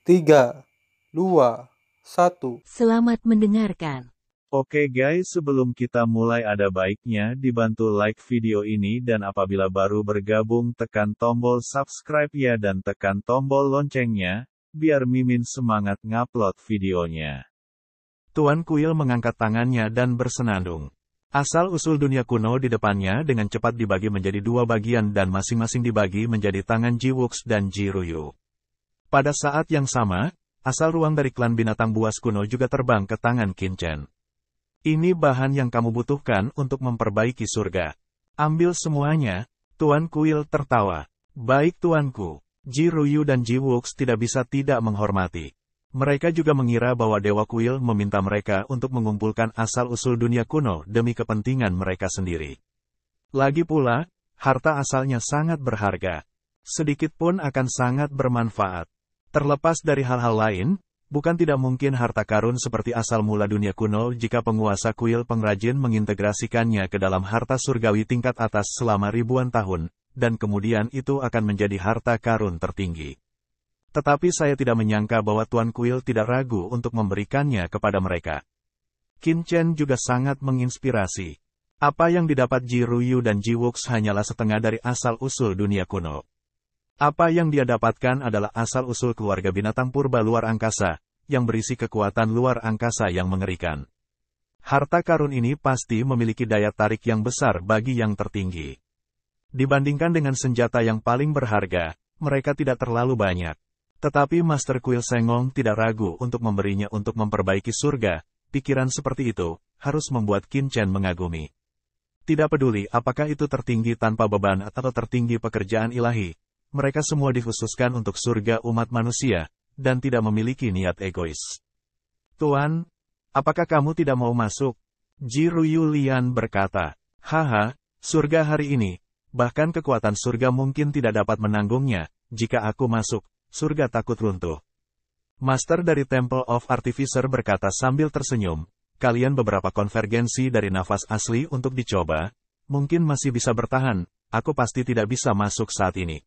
3, 2, 1. Selamat mendengarkan. Oke guys, sebelum kita mulai ada baiknya dibantu like video ini dan apabila baru bergabung tekan tombol subscribe ya dan tekan tombol loncengnya, biar Mimin semangat ngupload videonya. Tuan Kuil mengangkat tangannya dan bersenandung. Asal-usul dunia kuno di depannya dengan cepat dibagi menjadi dua bagian dan masing-masing dibagi menjadi tangan Jiwux dan Jiruyu. Pada saat yang sama, asal ruang dari klan binatang buas kuno juga terbang ke tangan Qinchen. Ini bahan yang kamu butuhkan untuk memperbaiki surga. Ambil semuanya, Tuan Kuil tertawa. Baik tuanku, Jiruyu dan Jiwux tidak bisa tidak menghormati. Mereka juga mengira bahwa Dewa Kuil meminta mereka untuk mengumpulkan asal-usul dunia kuno demi kepentingan mereka sendiri. Lagi pula, harta asalnya sangat berharga. Sedikit pun akan sangat bermanfaat. Terlepas dari hal-hal lain, bukan tidak mungkin harta karun seperti asal mula dunia kuno jika penguasa kuil pengrajin mengintegrasikannya ke dalam harta surgawi tingkat atas selama ribuan tahun, dan kemudian itu akan menjadi harta karun tertinggi. Tetapi saya tidak menyangka bahwa Tuan Kuil tidak ragu untuk memberikannya kepada mereka. Qinchen juga sangat menginspirasi. Apa yang didapat Jiruyu dan Jiwux hanyalah setengah dari asal-usul dunia kuno. Apa yang dia dapatkan adalah asal-usul keluarga binatang purba luar angkasa, yang berisi kekuatan luar angkasa yang mengerikan. Harta karun ini pasti memiliki daya tarik yang besar bagi yang tertinggi. Dibandingkan dengan senjata yang paling berharga, mereka tidak terlalu banyak. Tetapi Master Kuil Sengong tidak ragu untuk memberinya untuk memperbaiki surga. Pikiran seperti itu harus membuat Qinchen mengagumi. Tidak peduli apakah itu tertinggi tanpa beban atau tertinggi pekerjaan ilahi, mereka semua dikhususkan untuk surga umat manusia, dan tidak memiliki niat egois. Tuan, apakah kamu tidak mau masuk? Jiruyu Lian berkata, haha, surga hari ini, bahkan kekuatan surga mungkin tidak dapat menanggungnya, jika aku masuk, surga takut runtuh. Master dari Temple of Artificer berkata sambil tersenyum, kalian beberapa konvergensi dari nafas asli untuk dicoba, mungkin masih bisa bertahan, aku pasti tidak bisa masuk saat ini.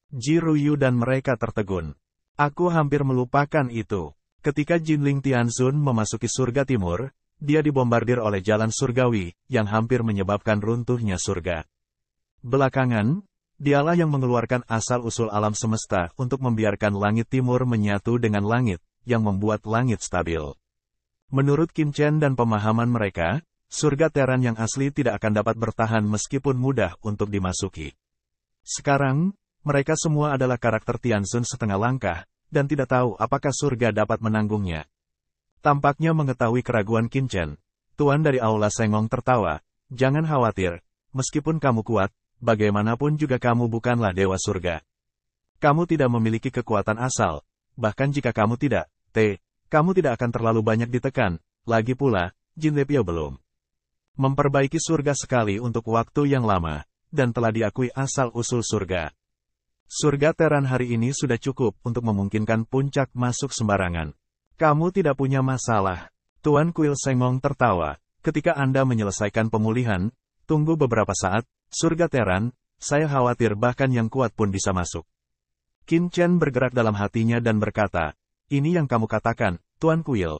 Jiruyu dan mereka tertegun. Aku hampir melupakan itu. Ketika Jinling Tianzun memasuki surga timur, dia dibombardir oleh jalan surgawi, yang hampir menyebabkan runtuhnya surga. Belakangan, dialah yang mengeluarkan asal-usul alam semesta untuk membiarkan langit timur menyatu dengan langit, yang membuat langit stabil. Menurut Qinchen dan pemahaman mereka, surga Teran yang asli tidak akan dapat bertahan meskipun mudah untuk dimasuki. Sekarang, mereka semua adalah karakter Tianzun setengah langkah, dan tidak tahu apakah surga dapat menanggungnya. Tampaknya mengetahui keraguan Qinchen, Tuan dari Aula Sengong tertawa, jangan khawatir, meskipun kamu kuat, bagaimanapun juga kamu bukanlah dewa surga. Kamu tidak memiliki kekuatan asal, bahkan jika kamu tidak, kamu tidak akan terlalu banyak ditekan, lagi pula, Jin Lepio belum memperbaiki surga sekali untuk waktu yang lama, dan telah diakui asal-usul surga. Surga Teran hari ini sudah cukup untuk memungkinkan puncak masuk sembarangan. Kamu tidak punya masalah. Tuan Kuil Sengong tertawa, ketika Anda menyelesaikan pemulihan, tunggu beberapa saat, surga Teran, saya khawatir bahkan yang kuat pun bisa masuk. Qinchen bergerak dalam hatinya dan berkata, ini yang kamu katakan, Tuan Kuil.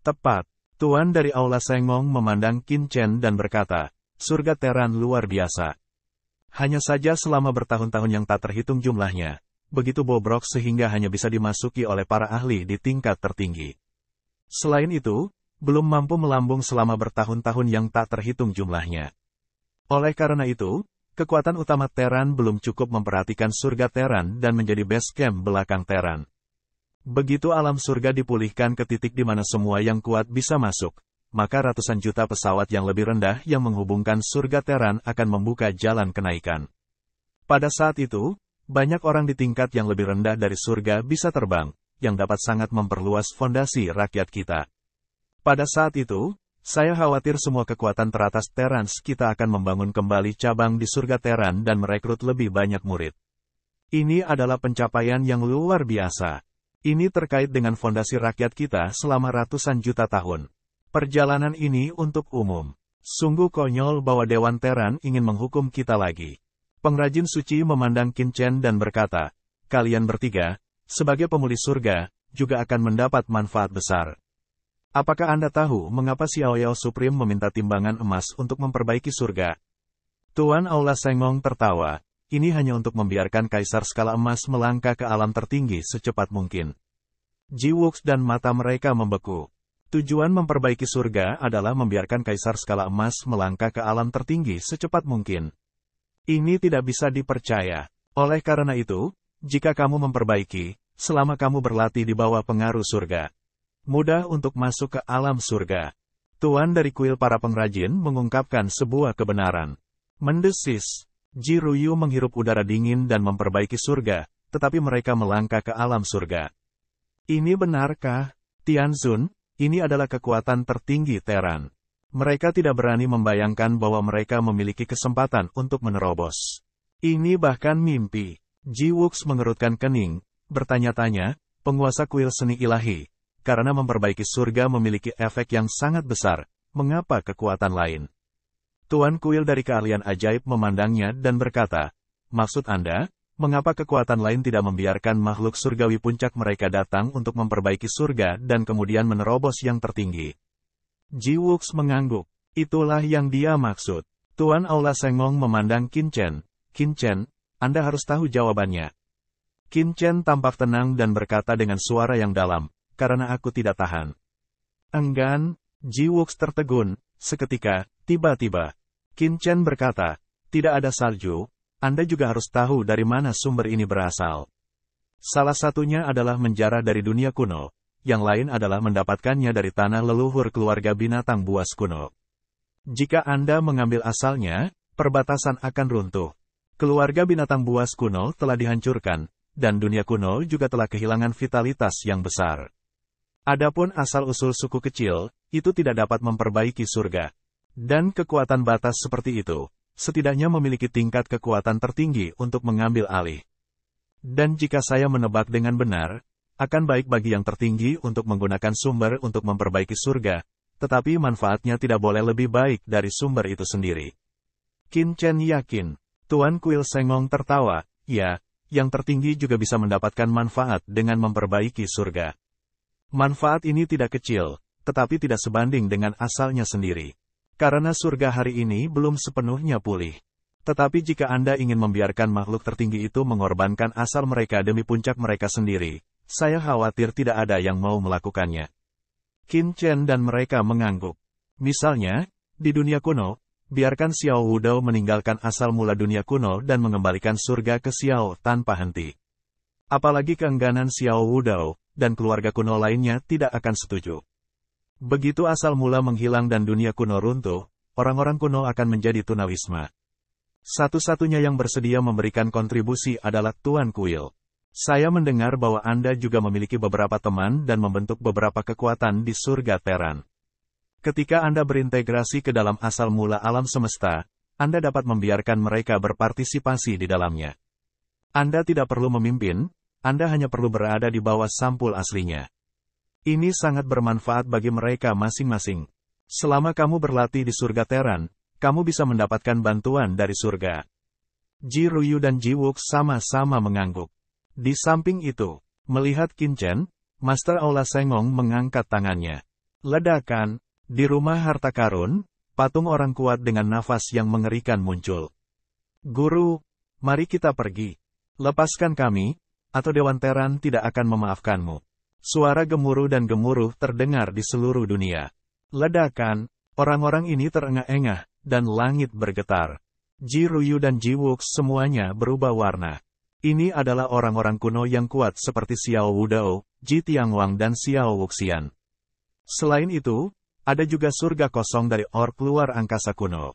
Tepat. Tuan dari Aula Sengong memandang Qinchen dan berkata, surga Teran luar biasa. Hanya saja selama bertahun-tahun yang tak terhitung jumlahnya, begitu bobrok sehingga hanya bisa dimasuki oleh para ahli di tingkat tertinggi. Selain itu, belum mampu melambung selama bertahun-tahun yang tak terhitung jumlahnya. Oleh karena itu, kekuatan utama Teran belum cukup memperhatikan surga Teran dan menjadi base camp belakang Teran. Begitu alam surga dipulihkan ke titik di mana semua yang kuat bisa masuk, maka ratusan juta pesawat yang lebih rendah yang menghubungkan surga Teran akan membuka jalan kenaikan. Pada saat itu, banyak orang di tingkat yang lebih rendah dari surga bisa terbang, yang dapat sangat memperluas fondasi rakyat kita. Pada saat itu, saya khawatir semua kekuatan teratas Terans kita akan membangun kembali cabang di surga Teran dan merekrut lebih banyak murid. Ini adalah pencapaian yang luar biasa. Ini terkait dengan fondasi rakyat kita selama ratusan juta tahun. Perjalanan ini untuk umum. Sungguh konyol bahwa Dewan Teran ingin menghukum kita lagi. Pengrajin suci memandang Qinchen dan berkata, kalian bertiga, sebagai pemuli surga, juga akan mendapat manfaat besar. Apakah Anda tahu mengapa Xiao Yao Supreme meminta timbangan emas untuk memperbaiki surga? Tuan Aula Sengong tertawa, ini hanya untuk membiarkan kaisar skala emas melangkah ke alam tertinggi secepat mungkin. Ji Wuks dan mata mereka membeku. Tujuan memperbaiki surga adalah membiarkan kaisar skala emas melangkah ke alam tertinggi secepat mungkin. Ini tidak bisa dipercaya. Oleh karena itu, jika kamu memperbaiki, selama kamu berlatih di bawah pengaruh surga, mudah untuk masuk ke alam surga. Tuan dari kuil para pengrajin mengungkapkan sebuah kebenaran. Mendesis, Ji Ruyu menghirup udara dingin dan memperbaiki surga, tetapi mereka melangkah ke alam surga. Ini benarkah? Tianzun, ini adalah kekuatan tertinggi Teran. Mereka tidak berani membayangkan bahwa mereka memiliki kesempatan untuk menerobos. Ini bahkan mimpi. Ji Wuks mengerutkan kening, bertanya-tanya, penguasa kuil seni ilahi, karena memperbaiki surga memiliki efek yang sangat besar, mengapa kekuatan lain? Tuan kuil dari keahlian ajaib memandangnya dan berkata, maksud Anda, mengapa kekuatan lain tidak membiarkan makhluk surgawi puncak mereka datang untuk memperbaiki surga dan kemudian menerobos yang tertinggi? Ji Wuks mengangguk. Itulah yang dia maksud. Tuan Aula Sengong memandang Qin Chen. Qin Chen, Anda harus tahu jawabannya. Qin Chen tampak tenang dan berkata dengan suara yang dalam, karena aku tidak tahan. Enggan, Ji Wuks tertegun. Seketika, tiba-tiba, Qin Chen berkata, tidak ada salju, Anda juga harus tahu dari mana sumber ini berasal. Salah satunya adalah menjarah dari dunia kuno. Yang lain adalah mendapatkannya dari tanah leluhur keluarga binatang buas kuno. Jika Anda mengambil asalnya, perbatasan akan runtuh. Keluarga binatang buas kuno telah dihancurkan, dan dunia kuno juga telah kehilangan vitalitas yang besar. Adapun asal-usul suku kecil, itu tidak dapat memperbaiki surga. Dan kekuatan batas seperti itu, setidaknya memiliki tingkat kekuatan tertinggi untuk mengambil alih. Dan jika saya menebak dengan benar, akan baik bagi yang tertinggi untuk menggunakan sumber untuk memperbaiki surga, tetapi manfaatnya tidak boleh lebih baik dari sumber itu sendiri. Qin Chen yakin. Tuan kuil Sengong tertawa, ya, yang tertinggi juga bisa mendapatkan manfaat dengan memperbaiki surga. Manfaat ini tidak kecil, tetapi tidak sebanding dengan asalnya sendiri. Karena surga hari ini belum sepenuhnya pulih. Tetapi jika Anda ingin membiarkan makhluk tertinggi itu mengorbankan asal mereka demi puncak mereka sendiri, saya khawatir tidak ada yang mau melakukannya. Qin Chen dan mereka mengangguk. Misalnya, di dunia kuno, biarkan Xiao Wudao meninggalkan asal mula dunia kuno dan mengembalikan surga ke Xiao tanpa henti. Apalagi keengganan Xiao Wudao dan keluarga kuno lainnya tidak akan setuju. Begitu asal mula menghilang dan dunia kuno runtuh, orang-orang kuno akan menjadi tunawisma. Satu-satunya yang bersedia memberikan kontribusi adalah Tuan Kuil. Saya mendengar bahwa Anda juga memiliki beberapa teman dan membentuk beberapa kekuatan di surga Teran. Ketika Anda berintegrasi ke dalam asal mula alam semesta, Anda dapat membiarkan mereka berpartisipasi di dalamnya. Anda tidak perlu memimpin, Anda hanya perlu berada di bawah sampul aslinya. Ini sangat bermanfaat bagi mereka masing-masing. Selama kamu berlatih di surga Teran, kamu bisa mendapatkan bantuan dari surga. Ji Ruyu dan Ji Wuks sama-sama mengangguk. Di samping itu, melihat Qin Chen, Master Aula Sengong mengangkat tangannya. Ledakan, di rumah harta karun, patung orang kuat dengan nafas yang mengerikan muncul. Guru, mari kita pergi. Lepaskan kami, atau Dewan Teran tidak akan memaafkanmu. Suara gemuruh dan gemuruh terdengar di seluruh dunia. Ledakan, orang-orang ini terengah-engah, dan langit bergetar. Ji Ruyu dan Ji Wuks semuanya berubah warna. Ini adalah orang-orang kuno yang kuat seperti Xiao Wudao, Ji Tianguang dan Xiao Wuxian. Selain itu, ada juga surga kosong dari orc luar angkasa kuno.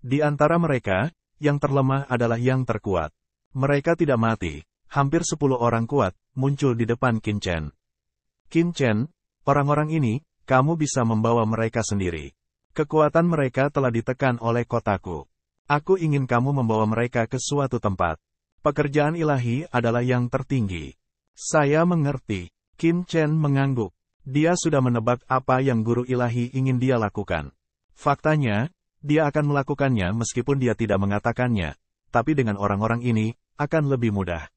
Di antara mereka, yang terlemah adalah yang terkuat. Mereka tidak mati, hampir 10 orang kuat, muncul di depan Qin Chen. Qin Chen, orang-orang ini, kamu bisa membawa mereka sendiri. Kekuatan mereka telah ditekan oleh kotaku. Aku ingin kamu membawa mereka ke suatu tempat. Pekerjaan ilahi adalah yang tertinggi. Saya mengerti. Qin Chen mengangguk. Dia sudah menebak apa yang guru ilahi ingin dia lakukan. Faktanya, dia akan melakukannya meskipun dia tidak mengatakannya. Tapi dengan orang-orang ini, akan lebih mudah.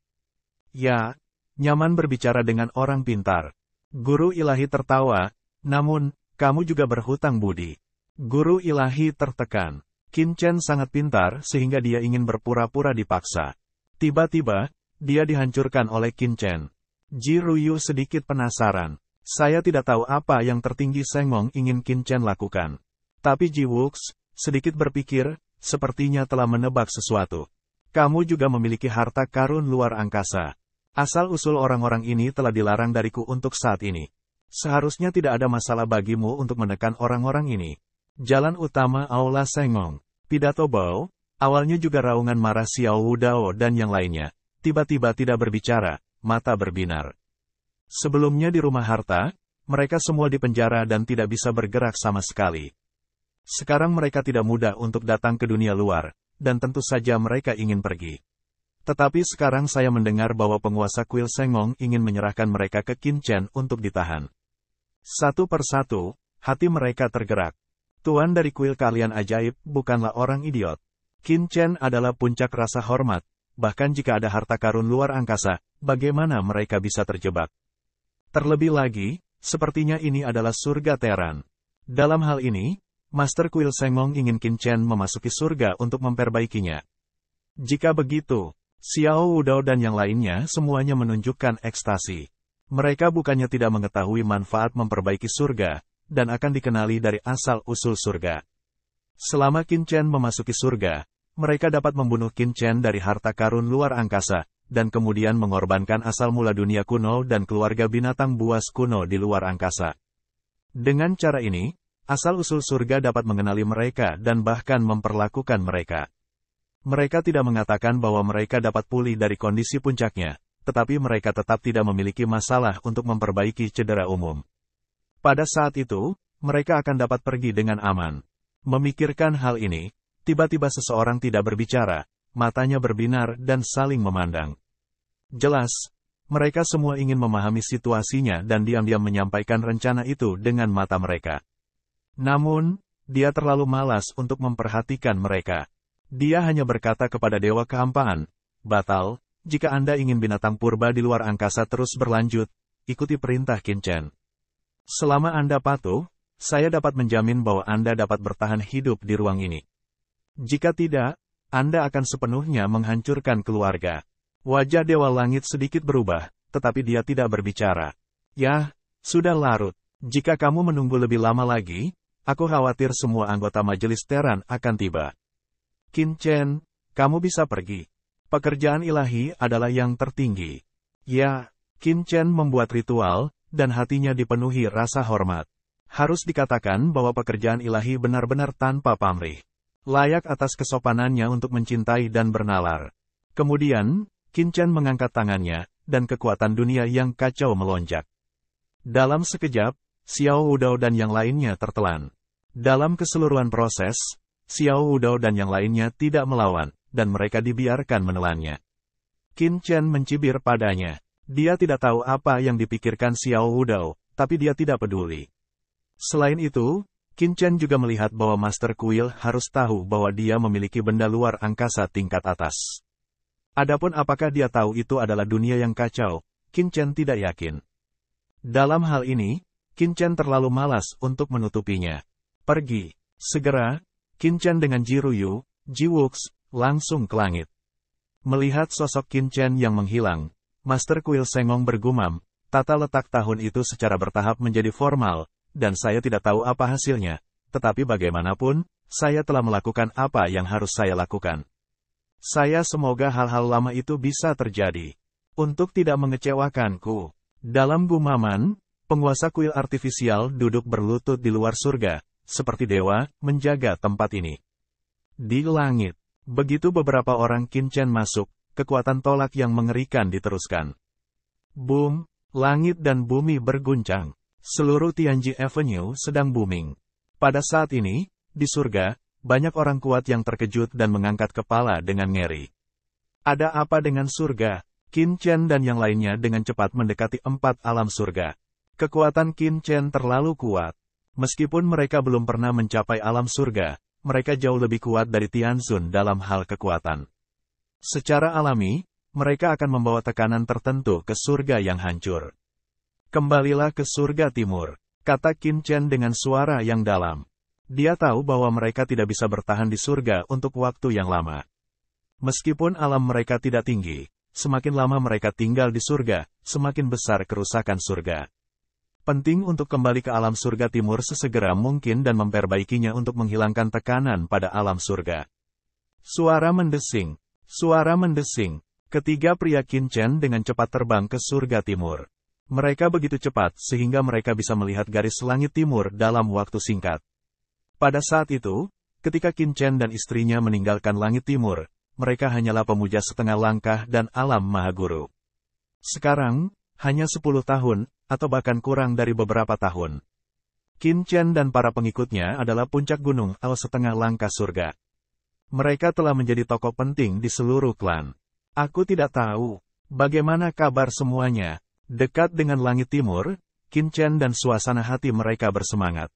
Ya, Nyaman berbicara dengan orang pintar. Guru ilahi tertawa, namun, kamu juga berhutang budi. Guru ilahi tertekan. Qin Chen sangat pintar sehingga dia ingin berpura-pura dipaksa. Tiba-tiba, dia dihancurkan oleh Qin Chen. Ji Ruyu sedikit penasaran. Saya tidak tahu apa yang tertinggi Sengmong ingin Qin Chen lakukan. Tapi Ji Wuks, sedikit berpikir, sepertinya telah menebak sesuatu. Kamu juga memiliki harta karun luar angkasa. Asal-usul orang-orang ini telah dilarang dariku untuk saat ini. Seharusnya tidak ada masalah bagimu untuk menekan orang-orang ini. Jalan utama Aula Sengmong. Pidato Bao, awalnya juga raungan marah Xiao Wudao dan yang lainnya. Tiba-tiba tidak berbicara, mata berbinar. Sebelumnya di rumah harta, mereka semua dipenjara dan tidak bisa bergerak sama sekali. Sekarang mereka tidak mudah untuk datang ke dunia luar, dan tentu saja mereka ingin pergi. Tetapi sekarang saya mendengar bahwa penguasa kuil Sengmong ingin menyerahkan mereka ke Qin Chen untuk ditahan. Satu persatu, hati mereka tergerak. Tuan dari kuil kalian ajaib bukanlah orang idiot. Qin Chen adalah puncak rasa hormat, bahkan jika ada harta karun luar angkasa, bagaimana mereka bisa terjebak? Terlebih lagi, sepertinya ini adalah surga Teran. Dalam hal ini, Master Kuil Sengmong ingin Qin Chen memasuki surga untuk memperbaikinya. Jika begitu, Xiao Wudao dan yang lainnya semuanya menunjukkan ekstasi. Mereka bukannya tidak mengetahui manfaat memperbaiki surga, dan akan dikenali dari asal-usul surga. Selama Qin Chen memasuki surga, mereka dapat membunuh Qin Chen dari harta karun luar angkasa, dan kemudian mengorbankan asal mula dunia kuno dan keluarga binatang buas kuno di luar angkasa. Dengan cara ini, asal-usul surga dapat mengenali mereka dan bahkan memperlakukan mereka. Mereka tidak mengatakan bahwa mereka dapat pulih dari kondisi puncaknya, tetapi mereka tetap tidak memiliki masalah untuk memperbaiki cedera umum. Pada saat itu, mereka akan dapat pergi dengan aman. Memikirkan hal ini, tiba-tiba seseorang tidak berbicara, matanya berbinar dan saling memandang. Jelas, mereka semua ingin memahami situasinya dan diam-diam menyampaikan rencana itu dengan mata mereka. Namun, dia terlalu malas untuk memperhatikan mereka. Dia hanya berkata kepada Dewa Kehampaan, "Batal, jika Anda ingin binatang purba di luar angkasa terus berlanjut, ikuti perintah Qin Chen. Selama Anda patuh, saya dapat menjamin bahwa Anda dapat bertahan hidup di ruang ini. Jika tidak, Anda akan sepenuhnya menghancurkan keluarga." Wajah Dewa Langit sedikit berubah, tetapi dia tidak berbicara. "Yah, sudah larut. Jika kamu menunggu lebih lama lagi, aku khawatir semua anggota Majelis Teran akan tiba. Qin Chen, kamu bisa pergi. Pekerjaan ilahi adalah yang tertinggi." Ya, Qin Chen membuat ritual, dan hatinya dipenuhi rasa hormat. Harus dikatakan bahwa pekerjaan ilahi benar-benar tanpa pamrih. Layak atas kesopanannya untuk mencintai dan bernalar. Kemudian, Qin Chen mengangkat tangannya, dan kekuatan dunia yang kacau melonjak. Dalam sekejap, Xiao Wudao dan yang lainnya tertelan. Dalam keseluruhan proses, Xiao Wudao dan yang lainnya tidak melawan, dan mereka dibiarkan menelannya. Qin Chen mencibir padanya. Dia tidak tahu apa yang dipikirkan Xiao Wudao, tapi dia tidak peduli. Selain itu, Qin Chen juga melihat bahwa Master Kuil harus tahu bahwa dia memiliki benda luar angkasa tingkat atas. Adapun apakah dia tahu itu adalah dunia yang kacau, Qin Chen tidak yakin. Dalam hal ini, Qin Chen terlalu malas untuk menutupinya. Pergi. Segera, Qin Chen dengan Ji Ruyu, Ji Wuks, langsung ke langit. Melihat sosok Qin Chen yang menghilang, Master Kuil Sengmong bergumam, tata letak tahun itu secara bertahap menjadi formal, dan saya tidak tahu apa hasilnya, tetapi bagaimanapun, saya telah melakukan apa yang harus saya lakukan. Saya semoga hal-hal lama itu bisa terjadi. Untuk tidak mengecewakanku. Dalam gumaman, penguasa kuil artifisial duduk berlutut di luar surga, seperti dewa, menjaga tempat ini. Di langit, begitu beberapa orang Qin Chen masuk, kekuatan tolak yang mengerikan diteruskan. Boom, langit dan bumi berguncang. Seluruh Tianji Avenue sedang booming. Pada saat ini, di surga, banyak orang kuat yang terkejut dan mengangkat kepala dengan ngeri. Ada apa dengan surga? Qin Chen dan yang lainnya dengan cepat mendekati 4 alam surga. Kekuatan Qin Chen terlalu kuat. Meskipun mereka belum pernah mencapai alam surga, mereka jauh lebih kuat dari Tianzun dalam hal kekuatan. Secara alami, mereka akan membawa tekanan tertentu ke surga yang hancur. Kembalilah ke surga timur, kata Qin Chen dengan suara yang dalam. Dia tahu bahwa mereka tidak bisa bertahan di surga untuk waktu yang lama. Meskipun alam mereka tidak tinggi, semakin lama mereka tinggal di surga, semakin besar kerusakan surga. Penting untuk kembali ke alam surga timur sesegera mungkin dan memperbaikinya untuk menghilangkan tekanan pada alam surga. Suara mendesing. Ketiga pria Qin Chen dengan cepat terbang ke surga timur. Mereka begitu cepat sehingga mereka bisa melihat garis langit timur dalam waktu singkat. Pada saat itu, ketika Qin Chen dan istrinya meninggalkan langit timur, mereka hanyalah pemuja setengah langkah dan alam maha guru. Sekarang, hanya 10 tahun, atau bahkan kurang dari beberapa tahun. Qin Chen dan para pengikutnya adalah puncak gunung atau setengah langkah surga. Mereka telah menjadi tokoh penting di seluruh klan. Aku tidak tahu bagaimana kabar semuanya. Dekat dengan langit timur, Qin Chen dan suasana hati mereka bersemangat.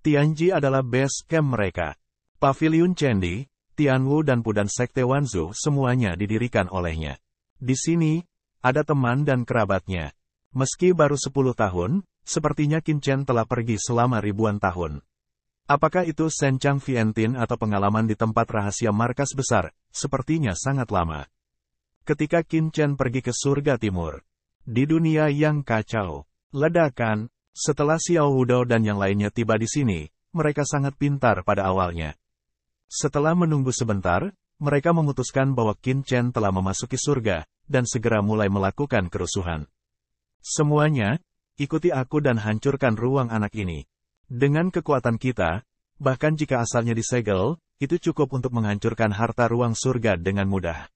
Tianji adalah base camp mereka. Paviliun Chendi, Tianwu dan Pudan Sekte Wanzhou semuanya didirikan olehnya. Di sini, ada teman dan kerabatnya. Meski baru 10 tahun, sepertinya Qin Chen telah pergi selama ribuan tahun. Apakah itu Senchang Vientin atau pengalaman di tempat rahasia markas besar? Sepertinya sangat lama. Ketika Qin Chen pergi ke surga timur, di dunia yang kacau, ledakan, setelah Xiao Wudao dan yang lainnya tiba di sini, mereka sangat pintar pada awalnya. Setelah menunggu sebentar, mereka memutuskan bahwa Qin Chen telah memasuki surga, dan segera mulai melakukan kerusuhan. Semuanya, ikuti aku dan hancurkan ruang anak ini. Dengan kekuatan kita, bahkan jika asalnya disegel, itu cukup untuk menghancurkan harta ruang surga dengan mudah.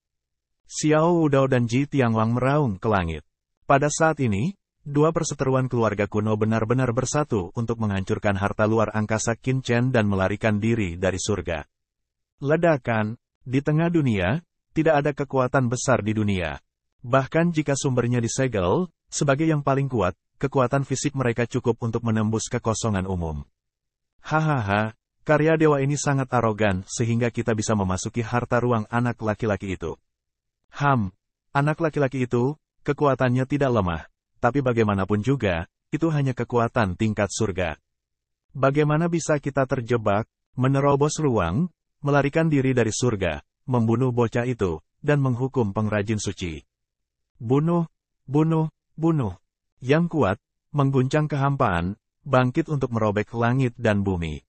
Xiao Wudao dan Ji Tianwang meraung ke langit. Pada saat ini, dua perseteruan keluarga kuno benar-benar bersatu untuk menghancurkan harta luar angkasa Qin Chen dan melarikan diri dari surga. Ledakan, di tengah dunia, tidak ada kekuatan besar di dunia. Bahkan jika sumbernya disegel, sebagai yang paling kuat, kekuatan fisik mereka cukup untuk menembus kekosongan umum. Hahaha, karya dewa ini sangat arogan sehingga kita bisa memasuki harta ruang anak laki-laki itu. Anak laki-laki itu, kekuatannya tidak lemah, tapi bagaimanapun juga, itu hanya kekuatan tingkat surga. Bagaimana bisa kita terjebak, menerobos ruang, melarikan diri dari surga, membunuh bocah itu, dan menghukum pengrajin suci? Bunuh. Yang kuat, mengguncang kehampaan, bangkit untuk merobek langit dan bumi.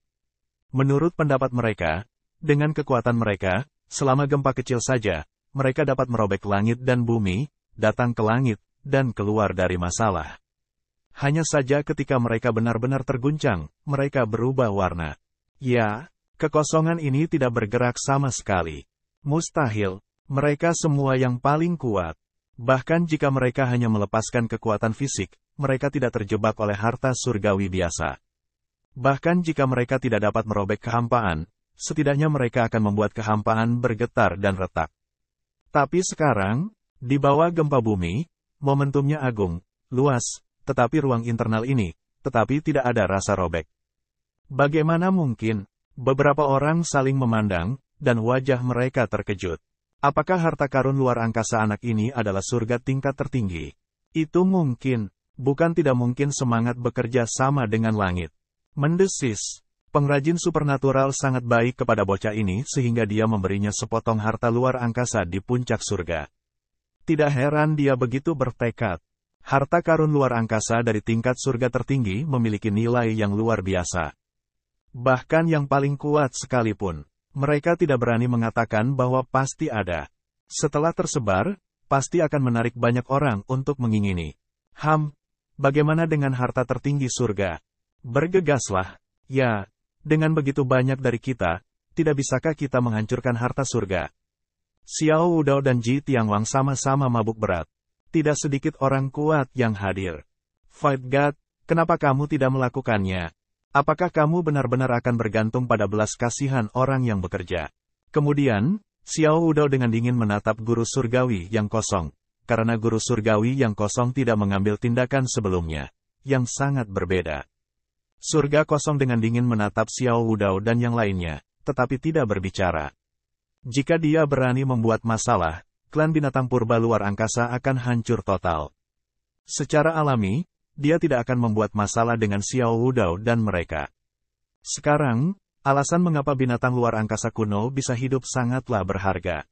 Menurut pendapat mereka, dengan kekuatan mereka, selama gempa kecil saja, mereka dapat merobek langit dan bumi, datang ke langit, dan keluar dari masalah. Hanya saja ketika mereka benar-benar terguncang, mereka berubah warna. Ya, kekosongan ini tidak bergerak sama sekali. Mustahil, mereka semua yang paling kuat. Bahkan jika mereka hanya melepaskan kekuatan fisik, mereka tidak terjebak oleh harta surgawi biasa. Bahkan jika mereka tidak dapat merobek kehampaan, setidaknya mereka akan membuat kehampaan bergetar dan retak. Tapi sekarang, di bawah gempa bumi, momentumnya agung, luas, tetapi ruang internal ini, tetapi tidak ada rasa robek. Bagaimana mungkin? Beberapa orang saling memandang, dan wajah mereka terkejut. Apakah harta karun luar angkasa anak ini adalah surga tingkat tertinggi? Itu mungkin, bukan tidak mungkin semangat bekerja sama dengan langit. Mendesis. Pengrajin supernatural sangat baik kepada bocah ini sehingga dia memberinya sepotong harta luar angkasa di puncak surga. Tidak heran dia begitu bertekad. Harta karun luar angkasa dari tingkat surga tertinggi memiliki nilai yang luar biasa. Bahkan yang paling kuat sekalipun, mereka tidak berani mengatakan bahwa pasti ada. Setelah tersebar, pasti akan menarik banyak orang untuk mengingini. Bagaimana dengan harta tertinggi surga? Bergegaslah. Ya, dengan begitu banyak dari kita, tidak bisakah kita menghancurkan harta surga? Xiao Wudao dan Ji Tianwang sama-sama mabuk berat. Tidak sedikit orang kuat yang hadir. Fight God, kenapa kamu tidak melakukannya? Apakah kamu benar-benar akan bergantung pada belas kasihan orang yang bekerja? Kemudian, Xiao Wudao dengan dingin menatap guru surgawi yang kosong. Karena guru surgawi yang kosong tidak mengambil tindakan sebelumnya, yang sangat berbeda. Surga kosong dengan dingin menatap Xiao Wudao dan yang lainnya, tetapi tidak berbicara. Jika dia berani membuat masalah, klan binatang purba luar angkasa akan hancur total. Secara alami, dia tidak akan membuat masalah dengan Xiao Wudao dan mereka. Sekarang, alasan mengapa binatang luar angkasa kuno bisa hidup sangatlah berharga.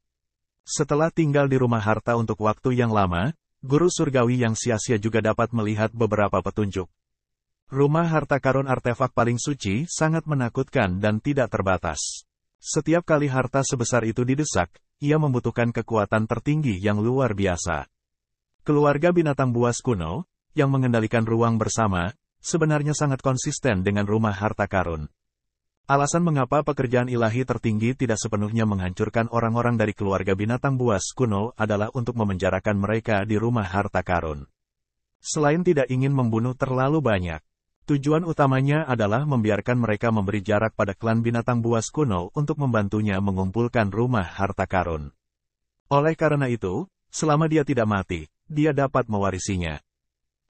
Setelah tinggal di rumah harta untuk waktu yang lama, guru surgawi yang sia-sia juga dapat melihat beberapa petunjuk. Rumah harta karun artefak paling suci sangat menakutkan dan tidak terbatas. Setiap kali harta sebesar itu didesak, ia membutuhkan kekuatan tertinggi yang luar biasa. Keluarga binatang buas kuno, yang mengendalikan ruang bersama, sebenarnya sangat konsisten dengan rumah harta karun. Alasan mengapa pekerjaan ilahi tertinggi tidak sepenuhnya menghancurkan orang-orang dari keluarga binatang buas kuno adalah untuk memenjarakan mereka di rumah harta karun. Selain tidak ingin membunuh terlalu banyak, tujuan utamanya adalah membiarkan mereka memberi jarak pada klan binatang buas kuno untuk membantunya mengumpulkan rumah harta karun. Oleh karena itu, selama dia tidak mati, dia dapat mewarisinya.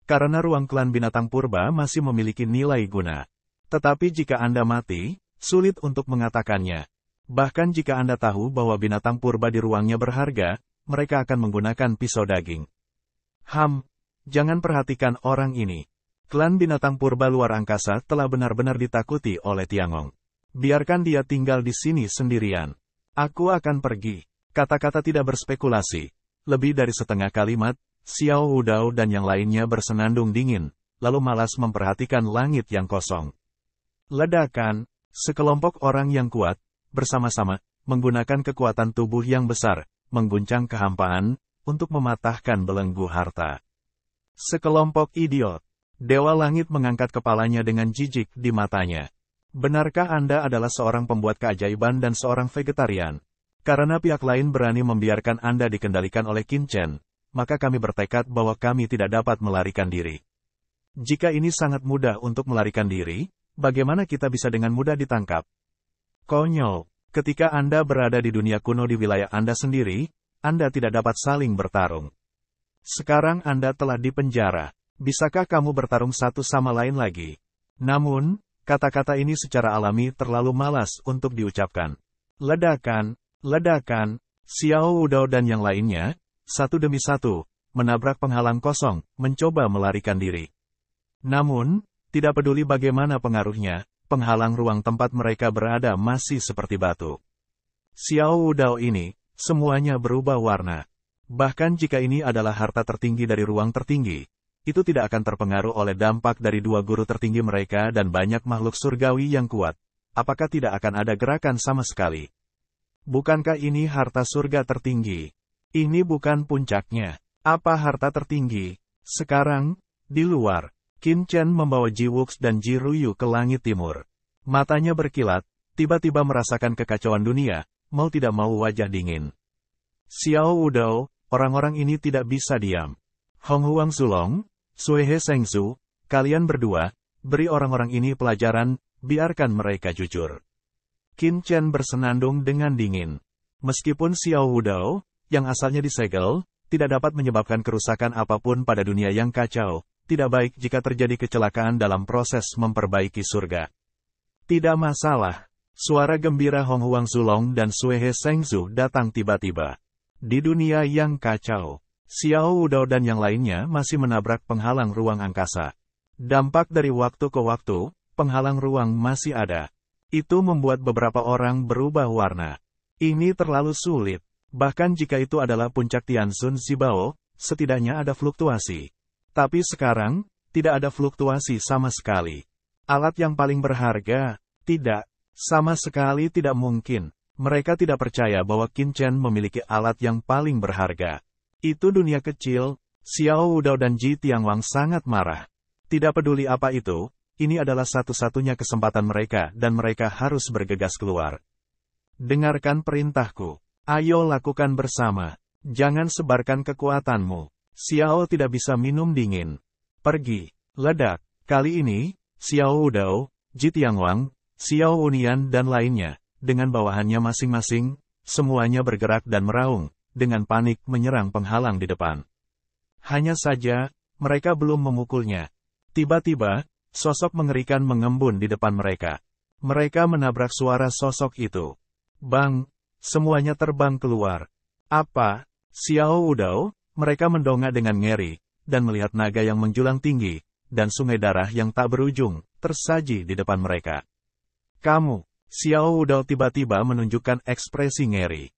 Karena ruang klan binatang purba masih memiliki nilai guna. Tetapi jika Anda mati, sulit untuk mengatakannya. Bahkan jika Anda tahu bahwa binatang purba di ruangnya berharga, mereka akan menggunakan pisau daging. Jangan perhatikan orang ini. Klan binatang purba luar angkasa telah benar-benar ditakuti oleh Tiangong. Biarkan dia tinggal di sini sendirian. Aku akan pergi. Kata-kata tidak berspekulasi. Lebih dari setengah kalimat, Xiao Wudao dan yang lainnya bersenandung dingin, lalu malas memperhatikan langit yang kosong. Ledakan, sekelompok orang yang kuat, bersama-sama, menggunakan kekuatan tubuh yang besar, mengguncang kehampaan, untuk mematahkan belenggu harta. Sekelompok idiot. Dewa Langit mengangkat kepalanya dengan jijik di matanya. Benarkah Anda adalah seorang pembuat keajaiban dan seorang vegetarian? Karena pihak lain berani membiarkan Anda dikendalikan oleh Qin Chen, maka kami bertekad bahwa kami tidak dapat melarikan diri. Jika ini sangat mudah untuk melarikan diri, bagaimana kita bisa dengan mudah ditangkap? Konyol, ketika Anda berada di dunia kuno di wilayah Anda sendiri, Anda tidak dapat saling bertarung. Sekarang Anda telah dipenjara. Bisakah kamu bertarung satu sama lain lagi? Namun, kata-kata ini secara alami terlalu malas untuk diucapkan. Ledakan, Xiao Wudao dan yang lainnya, satu demi satu, menabrak penghalang kosong, mencoba melarikan diri. Namun, tidak peduli bagaimana pengaruhnya, penghalang ruang tempat mereka berada masih seperti batu. Xiao Wudao ini, semuanya berubah warna. Bahkan jika ini adalah harta tertinggi dari ruang tertinggi, itu tidak akan terpengaruh oleh dampak dari dua guru tertinggi mereka dan banyak makhluk surgawi yang kuat. Apakah tidak akan ada gerakan sama sekali? Bukankah ini harta surga tertinggi? Ini bukan puncaknya. Apa harta tertinggi? Sekarang, di luar, Qin Chen membawa Ji Wuxi dan Ji Ruyu ke langit timur. Matanya berkilat, tiba-tiba merasakan kekacauan dunia, mau tidak mau wajah dingin. Xiao Wudao, orang-orang ini tidak bisa diam. Hong Huang Zulong, Sui He Sengzu, kalian berdua, beri orang-orang ini pelajaran, biarkan mereka jujur. Qin Chen bersenandung dengan dingin. Meskipun Xiao Wudao, yang asalnya disegel, tidak dapat menyebabkan kerusakan apapun pada dunia yang kacau, tidak baik jika terjadi kecelakaan dalam proses memperbaiki surga. Tidak masalah. Suara gembira Hong Huang Zulong dan Sui He Sengzu datang tiba-tiba. Di dunia yang kacau, Xiao Wudao dan yang lainnya masih menabrak penghalang ruang angkasa. Dampak dari waktu ke waktu, penghalang ruang masih ada. Itu membuat beberapa orang berubah warna. Ini terlalu sulit. Bahkan jika itu adalah puncak Tianzun Zibao, setidaknya ada fluktuasi. Tapi sekarang, tidak ada fluktuasi sama sekali. Alat yang paling berharga? Tidak. Sama sekali tidak mungkin. Mereka tidak percaya bahwa Qin Chen memiliki alat yang paling berharga. Itu dunia kecil. Xiao Wudao dan Ji Tiangwang sangat marah. Tidak peduli apa itu, ini adalah satu-satunya kesempatan mereka dan mereka harus bergegas keluar. Dengarkan perintahku. Ayo lakukan bersama. Jangan sebarkan kekuatanmu. Xiao tidak bisa minum dingin. Pergi. Ledak. Kali ini, Xiao Wudao, Ji Tiangwang, Xiao Wunian dan lainnya, dengan bawahannya masing-masing, semuanya bergerak dan meraung, dengan panik menyerang penghalang di depan. Hanya saja, mereka belum memukulnya. Tiba-tiba, sosok mengerikan mengembun di depan mereka. Mereka menabrak suara sosok itu. Bang! Semuanya terbang keluar. Apa? Xiao Wudao, mereka mendongak dengan ngeri, dan melihat naga yang menjulang tinggi, dan sungai darah yang tak berujung, tersaji di depan mereka. Kamu, Xiao Wudao tiba-tiba menunjukkan ekspresi ngeri.